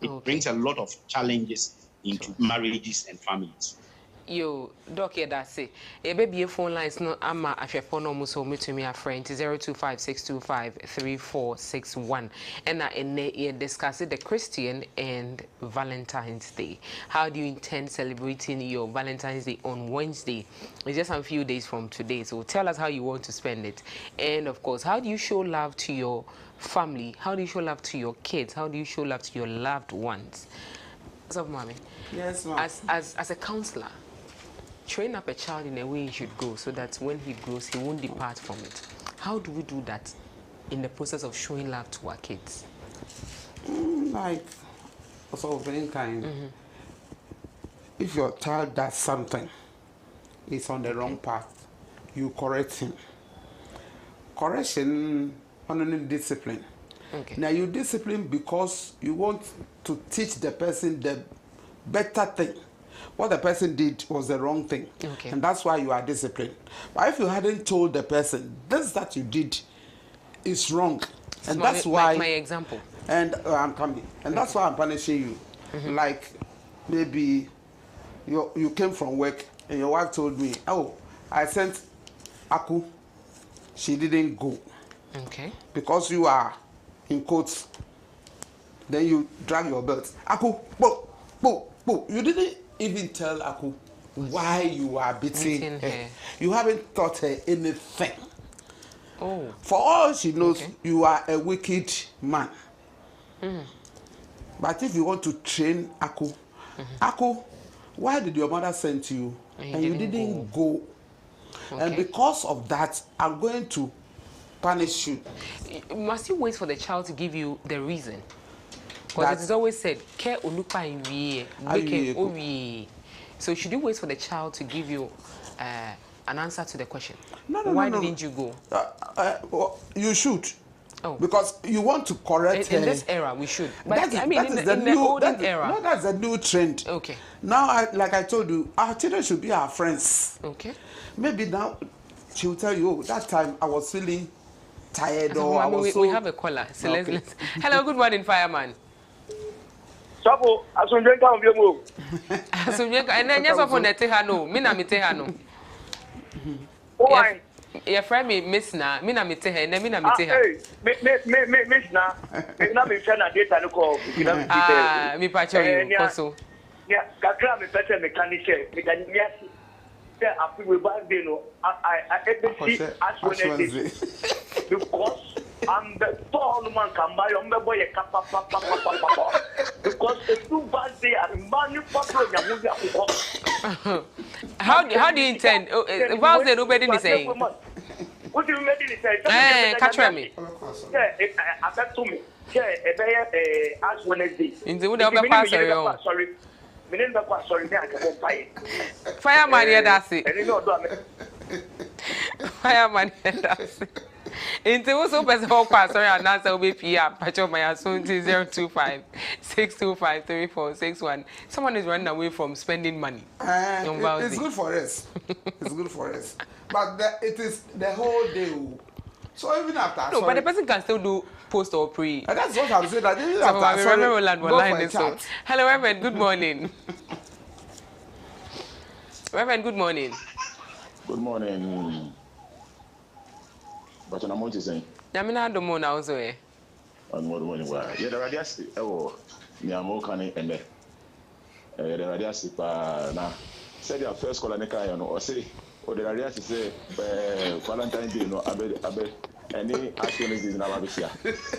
it brings a lot of challenges into marriages and families. Yo, Doc, that's it. A baby phone lines no ama afefo no muso to me a friend 0256253461. And I discuss the Christian and Valentine's Day. How do you intend celebrating your Valentine's Day on Wednesday? It's just a few days from today. So tell us how you want to spend it. And of course, how do you show love to your family? How do you show love to your kids? How do you show love to your loved ones? What's up, Mommy? Yes, ma'am. As a counselor, train up a child in a way he should go so that when he grows, he won't depart from it. How do we do that in the process of showing love to our kids? Like, also very kind. If your child does something, is on the wrong path, you correct him. Correction, only discipline. Okay. Now you discipline because you want to teach the person the better thing. What the person did was the wrong thing. Okay. And that's why you are disciplined. But if you hadn't told the person, this that you did is wrong. And that's why... my example. And I'm coming. And that's why I'm punishing you. Like, maybe you came from work and your wife told me, oh, I sent Aku. She didn't go. Okay. Because you are in quotes. Then you drag your belt. Aku, bo, bo, bo. You didn't even tell Aku why you are beating her. You haven't taught her anything. Oh. For all she knows, you are a wicked man. But if you want to train Aku, Aku, why did your mother send you and you didn't go? Okay. And because of that, I'm going to punish you. Must you wait for the child to give you the reason? Because it is always said, "Care ulupa inwie." So should you wait for the child to give you an answer to the question? No. Why didn't you go? Well, you should. Oh. Because you want to correct her. In this era, we should. But That I mean, in the olden era. No, that's a new trend. Okay. Now, like I told you, our children should be our friends. Okay. Maybe now she will tell you, oh, that time I was feeling tired or I was we have a caller. So okay. let's hello, good morning, fireman. Sabo, asunjenka mbiemo. Asunjenka, and then yes, upon the tehano, mina mitehano. Why? Your friend me miss na, mina mitehe, and mina mitehe. Miss na, na me friend na data no call. Ah, me pacho you also. Yeah, kakra me pete mechanic, me dan miasi. Yeah, after we back there no, I as Wednesday. Because I'm the tall man can buy on the boy a kappa. Because it's too bad they are manufacturing a movie. How do you intend? What's the nobody is saying? What do you mean to say? Catch me. Yeah, I bet to me. Yeah, as Wednesday. In the would pass sorry. Sorry, I can buy it. Fireman, yeah, that's it. And you know, Fireman, that's it. Into also person who pass sorry and answer will be PM. Pacho my soon 025-625-3461. Someone is running away from spending money. It's good for us. It's good for us. But it is the whole day. So even after no, but the person can still do post or pre. And that's what I'm saying. That even so after Reverend hello, Reverend. Good morning. Reverend, good morning. Good morning. But I'm not saying. Yamina do mo na also eh. On more money why. Yeah, the radius Niamo can and the radius na said your first call and or say or the radius say Valentine Day no abe any action is in Ababisia.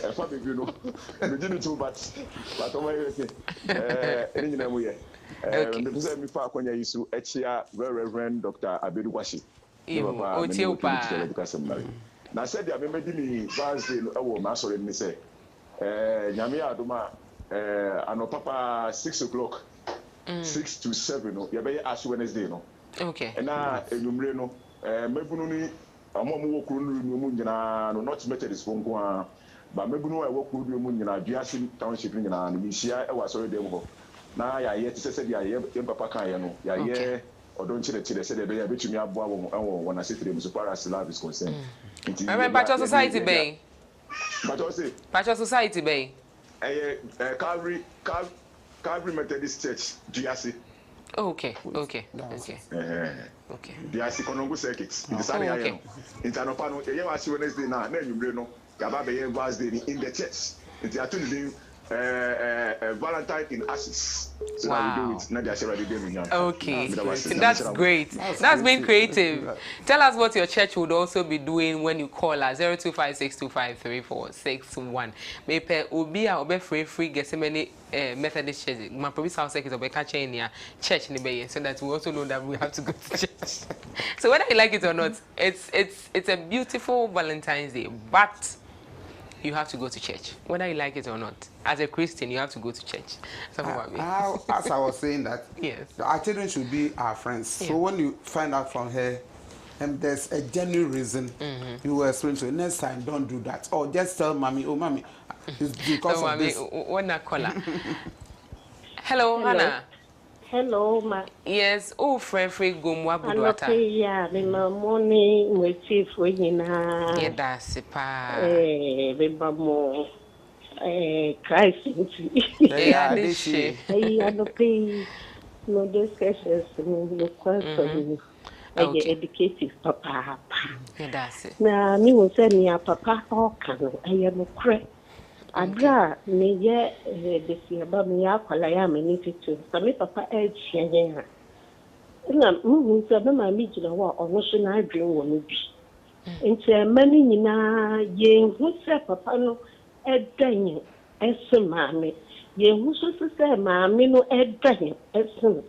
And for you know, we didn't do but any name we the me fa kwanya yisu echia Reverend Dr. 𝗟𝗏𝗘. Now said ya me di me Wednesday no ewo ma sori ni say nyame adoma anopapa 6 o'clock 6 to 7 no ya be Ash Wednesday no. Okay. And na enumre no mebunu ni amom wo kru nu mu nyina no not Methodist bonko a ba mebunu e wo kru nu mu nyina Duasi township nyina no misia e wa sori dem ho na ya ye tse se dia ye papa kan ye no ya ye odon chire se de be ya betumi aboa wo na setre so far as love is concerned. Remember Pacho Society Bay. Pacho Society Bay. Calvary Methodist Church, Duasi. Okay. Duasi Konongo Circuit. It is area. Internapano, you are Wednesday now, then you know, Gababe Wednesday in the church. It's actually Valentine in ashes. So wow. We do it. Okay, that's great. That's been creative. Tell us what your church would also be doing when you call us 025-625-3461. Maybe Obi or free get so many Methodist churches. My probably sounds like it's a catch in your church in the Bay, so that we also know that we have to go to church. So whether you like it or not, it's a beautiful Valentine's Day, but you have to go to church, whether you like it or not. As a Christian, you have to go to church. As I was saying that, yes, our children should be our friends. Yeah. So when you find out from her, and there's a genuine reason, you will explain to her, next time, don't do that. Or just tell mommy, oh, mommy, it's because of this. Hello, Hannah. Hello, ma. Yes, oh, free gomwa budwata. Yeah, the morning we see for you now. Yeah, that's it, pa. More. Christ. Yeah, this shit. I no pay no discussions, no questions. Educative papa. Yeah, that's it. Now, me will send me a papa or can I am a crack. Adra me ye this year, but me akwala ya me need to. So me papa edge here. Na mu so be ma mi gina wa ono so na adwen wo no bi. Nti mani nyina ye hu se papa no edan ese ma me. Yehu so say maame no edwan esen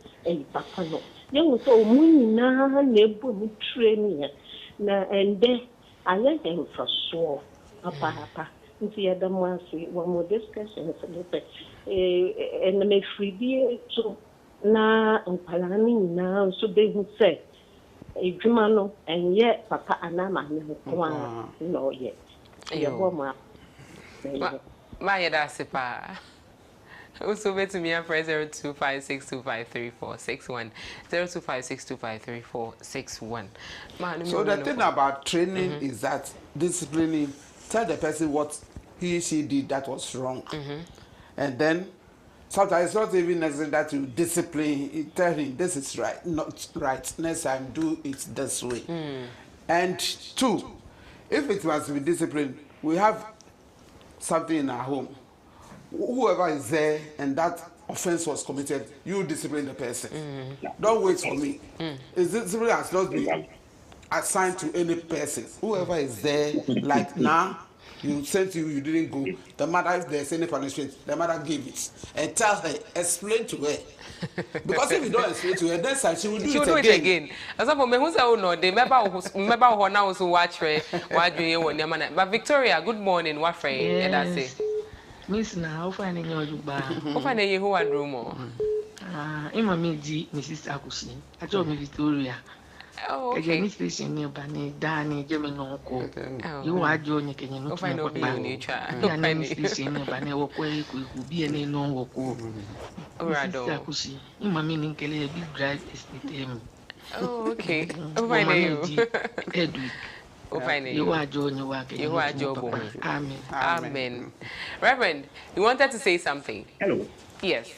papa no. Yehu so omu nyina na ebu ni training na ende aye for sure papa. Nti yadamo ase one more discussion so the and me free so na mpalani nyina so be hu say edwuma no enye papa anama ne ko no ye. Yebo ma yeda sepa. Also, bet to me at 0256253461 0256253461. So the thing about training is that disciplining, tell the person what he she did that was wrong, and then sometimes it's not even necessary that you discipline. Tell him this is right, not right. Next time do it this way. And two, if it must be disciplined, we have something in our home. Whoever is there and that offense was committed, you discipline the person. Don't wait for me. Discipline has not been assigned to any person. Whoever is there, like now, you sent you didn't go. The mother, if there's any punishment, the mother give it. And tell her, explain to her. Because if you don't explain to her, then she will do it again. As for me, who say, oh no, the member who now also watch her, but Victoria, good morning, what friend? And I say. Miss na how far any you ba? How far any who and room more? Ima me di Mrs. Akushi. I told me Victoria. Oh, okay. Miss Station near Bani, Danny, Jimmy no ko. You are joining Kenya no find out by nature. No Miss Station near Bani walk where could be any no walk. Mrs. Akushi. Ima meaning Kelly a big drive estate. Oh, okay. Oh, my name. Edwin. You are John, you are Job. Amen. Amen. Reverend, you wanted to say something? Hello. Yes.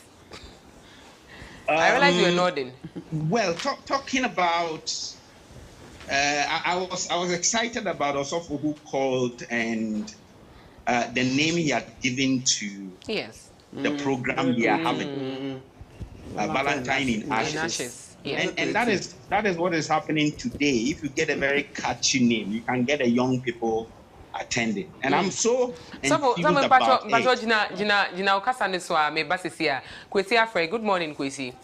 I realize you were nodding. Well, talking about, I was excited about Osofo who called and the name he had given to the program they are having, Valentine in Ashes. Yeah. And that is what is happening today. If you get a very catchy name, you can get a young people attending. And I'm so enthused about it. Good morning, Ǩwesi.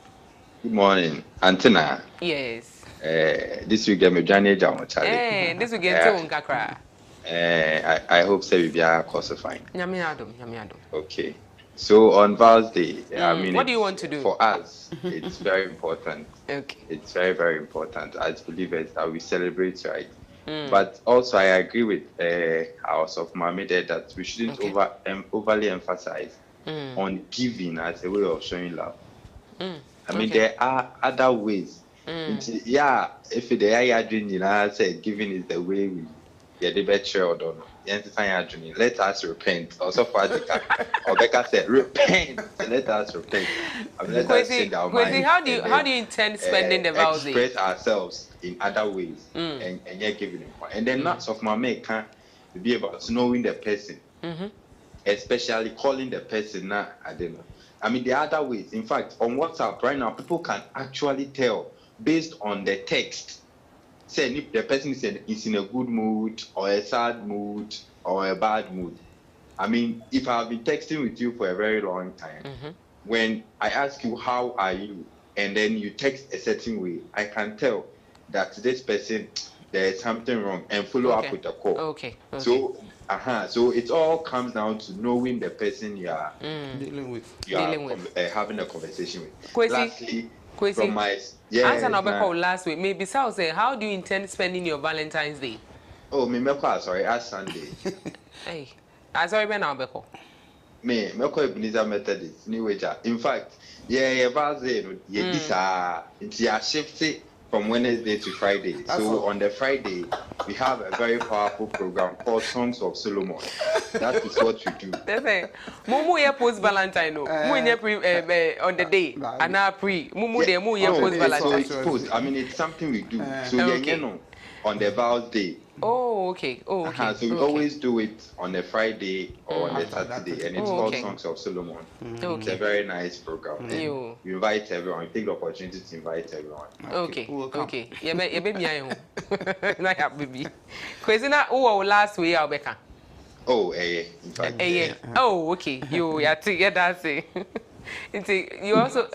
Good morning, Antina. Yes. This week I'm Johnny Jamo Charlie. This week I'm Kakra. I hope so. We are classifying. Nyamiadum. Okay. So on Val's Day, I mean, what do you want to do? For us, it's very important. Okay. It's very, very important as believers that we celebrate, right? But also, I agree with our of Mohammed that we shouldn't overly emphasize on giving as a way of showing love. I mean, there are other ways. Yeah, if they are doing, say giving is the way we get the better or don't. Let us repent. Also for Adzika, Rebecca said, repent. Let us repent. I mean, let us change our mind. How do you intend spending the vows? Express ourselves in other ways and yet giving it. And then lots of my mate can be about knowing the person, especially calling the person. I don't know. I mean, the other ways. In fact, on WhatsApp right now, people can actually tell based on the text. Say if the person is in a good mood or a sad mood or a bad mood. I mean, if I've been texting with you for a very long time, when I ask you how are you, and then you text a certain way, I can tell that this person there is something wrong and follow up with a call. Okay. So so it all comes down to knowing the person you are dealing with. Having a conversation with. Lastly, from my answer number last week. Maybe Sal say, how do you intend spending your Valentine's Day? Oh, me sorry, as Sunday. Hey, I sorry, me now beko. Me Ebenezer Methodist, New Age. In fact, this shifted from Wednesday to Friday. So on the Friday, we have a very powerful program called Songs of Solomon. That is what we do. Mumu ye post Valentine no. Mumu ye pre on the day. Ana pre. Mumu de mumu ye post Valentine. So it's post. I mean, it's something we do. So you know, on the vows day. Oh, okay. Oh, okay. So we always do it on a Friday or on a Saturday, and it's called Songs of Solomon. It's a very nice program. You invite everyone. You take the opportunity to invite everyone. Okay. Yeah, baby, I am. Not baby. Ǩwesi na who last week Albeka. Oh, in fact. Oh, okay. You are together. Say. You also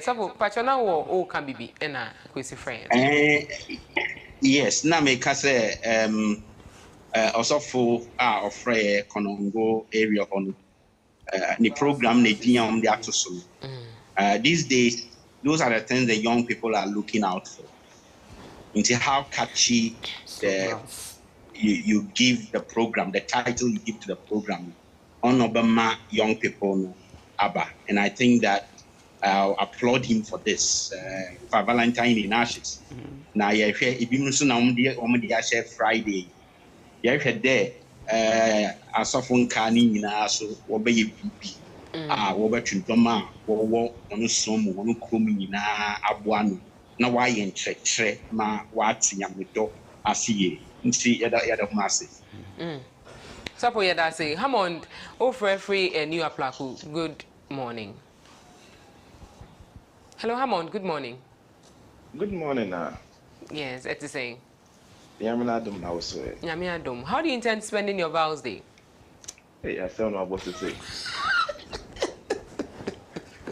so patrona or can be and a friend. Yes, na me ka say also for our free Konongo area on the program the DM the atoso. These days, those are the things the young people are looking out for. Into how catchy you give the program, the title you give to the program on Obama young people no ABBA. And I think that I'll applaud him for this. For Valentine in Ashes. Now, if you share Friday, you had there as often canning in our so obey BB. Robert Doma, one some one crummy na abuano. Na why in tre ma what's yamato as ye. See, other massive. So, yeah, that's it. Hammond, offer free a new Plaku. Good morning. Hello, Hammond. Good morning. Good morning. Yes, it's the same. Yaminadum also. Yaminadum. How do you intend spending your vows day? Hey, I don't know what to say.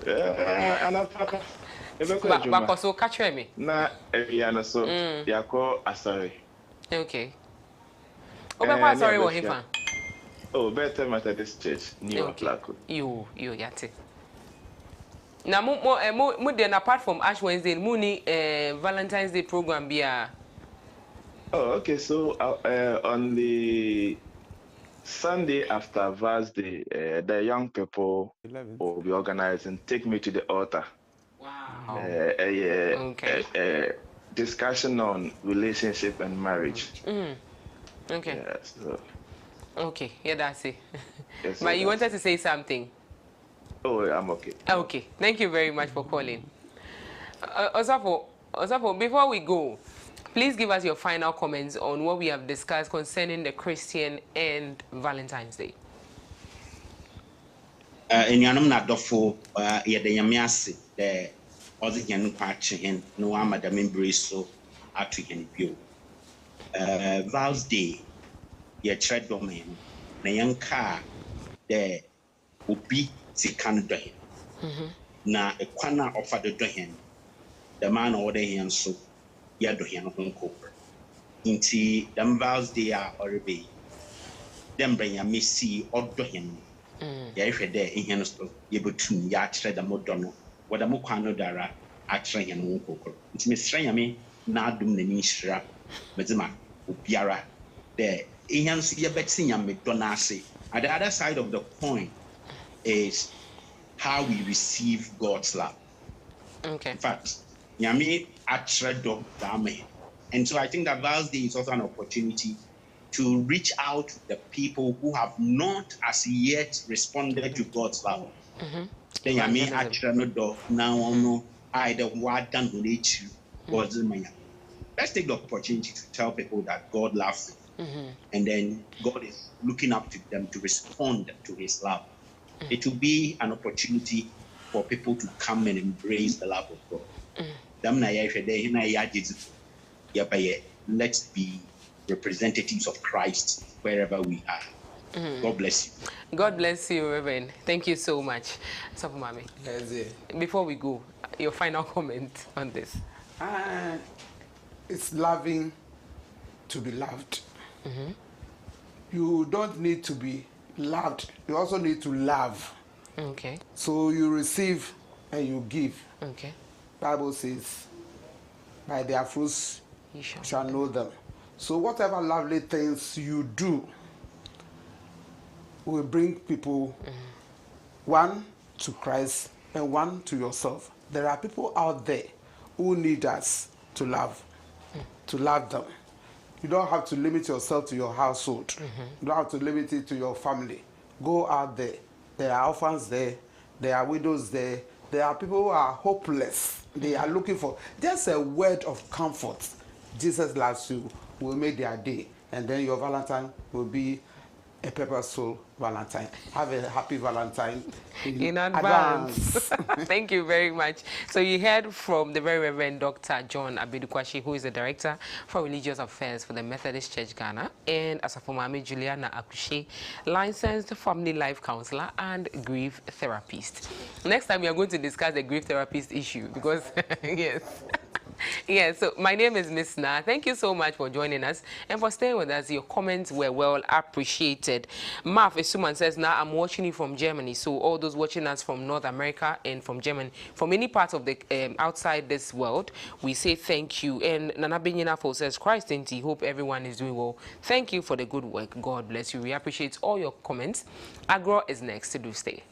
And I'm Papa. But so catch me. Na, Eviana, so Yako Asari. Okay. Oh, sorry, what he found. Oh, better Methodist Church, New Quarcoo. You yate. Now, more than apart from Ash Wednesday, Mooney Valentine's Day program be Oh, okay. So on the Sunday after Vars Day, the young people will be organizing Take Me to the Altar. Wow. Discussion on relationship and marriage. Okay. Yeah, so. Okay, yeah, that's it. Yes, but you wanted to say something? Oh, I'm okay. Okay, thank you very much for calling. Osafo, before we go, please give us your final comments on what we have discussed concerning the Christian and Valentine's Day. Enyanum na dofo ye de yamiase the ozigen kwache hen no amada membrace so atu hen bio. Vows Day ye tread domain na yanka the obi sikan do hen. Na ekwana offer the do hen. The man order hen so ya do hen on ko. Inti them Vows Day are already them bring ya missy or do hen. Ya if there in Hensto, you go to ya tread the modono, what a mukano dara, a train and wonko. It's Miss Trayami, now doom the Nishra, Bezima, Upiara, there. Ihans ya betting ya McDonasi. At the other side of the coin is how we receive God's love. Okay. In fact, Yami a tread dog dame. And so I think that Vows Day is also an opportunity to reach out to the people who have not as yet responded to God's love. Then I mean, actually, no now no either what done with you God's money. Let's take the opportunity to tell people that God loves them, and then God is looking up to them to respond to His love. It will be an opportunity for people to come and embrace the love of God. Let's be representatives of Christ wherever we are. God bless you. God bless you, Reverend. Thank you so much. So, Mommy, before we go, your final comment on this. It's loving to be loved. You don't need to be loved. You also need to love. Okay. So you receive and you give. Okay. Bible says, by their fruits you shall know them. So whatever lovely things you do will bring people, one to Christ and one to yourself. There are people out there who need us to love them. You don't have to limit yourself to your household. You don't have to limit it to your family. Go out there. There are orphans there. There are widows there. There are people who are hopeless. They are looking for just a word of comfort. Jesus loves you. Will make their day, and then your Valentine will be a purposeful Valentine. Have a happy Valentine in advance. Thank you very much. So you heard from the very Reverend Dr. John 𝗟𝗡𝗙, who is the Director for Religious Affairs for the Methodist Church Ghana, and Asafomami Juliana Akushe, licensed family life counselor and grief therapist. Next time we are going to discuss the grief therapist issue because, yes. Yes, so my name is Miss Na. Thank you so much for joining us and for staying with us. Your comments were well appreciated. Marv Isuman says, now I'm watching you from Germany. So all those watching us from North America and from Germany, from any part of the outside this world, we say thank you. And Nana Benyinafo says, Christ in tea, hope everyone is doing well. Thank you for the good work. God bless you. We appreciate all your comments. Agro is next to do stay.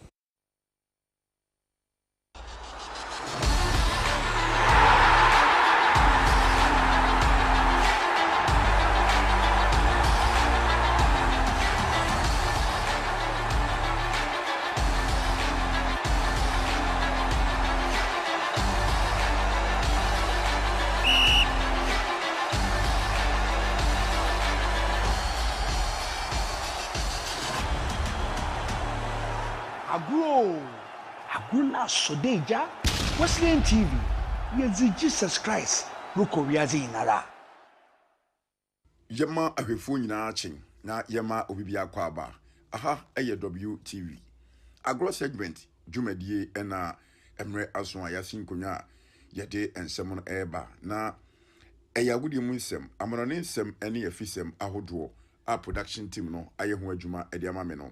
Aguna Sodeja, Wesleyan TV, Yezi Jesus Christ, Ruko Riazi Nara. Yama ahwefo nyina chen na yama obibia kwaba. Aha WTV. Agro segment dwumadie na emre aso ayasin konwa yede ensem no eba na eyagudi mu nsem amonone nsem ene yafisem ahodo a production team no aye ho adwuma ede amame no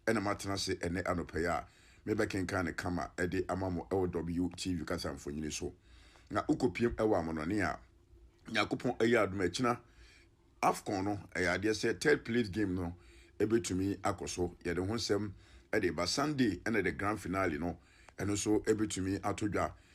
ena matena se ene anopeya mebe kenkan ne kama ede amamo WTV kasamfo nyine so na ukopiem ewa amonone a yakopon ayi adom akina AFCON no ade se third place game no ebetumi akoso yede ho nsem ede ba Sunday ene the grand finale no eno so ebetumi atodwa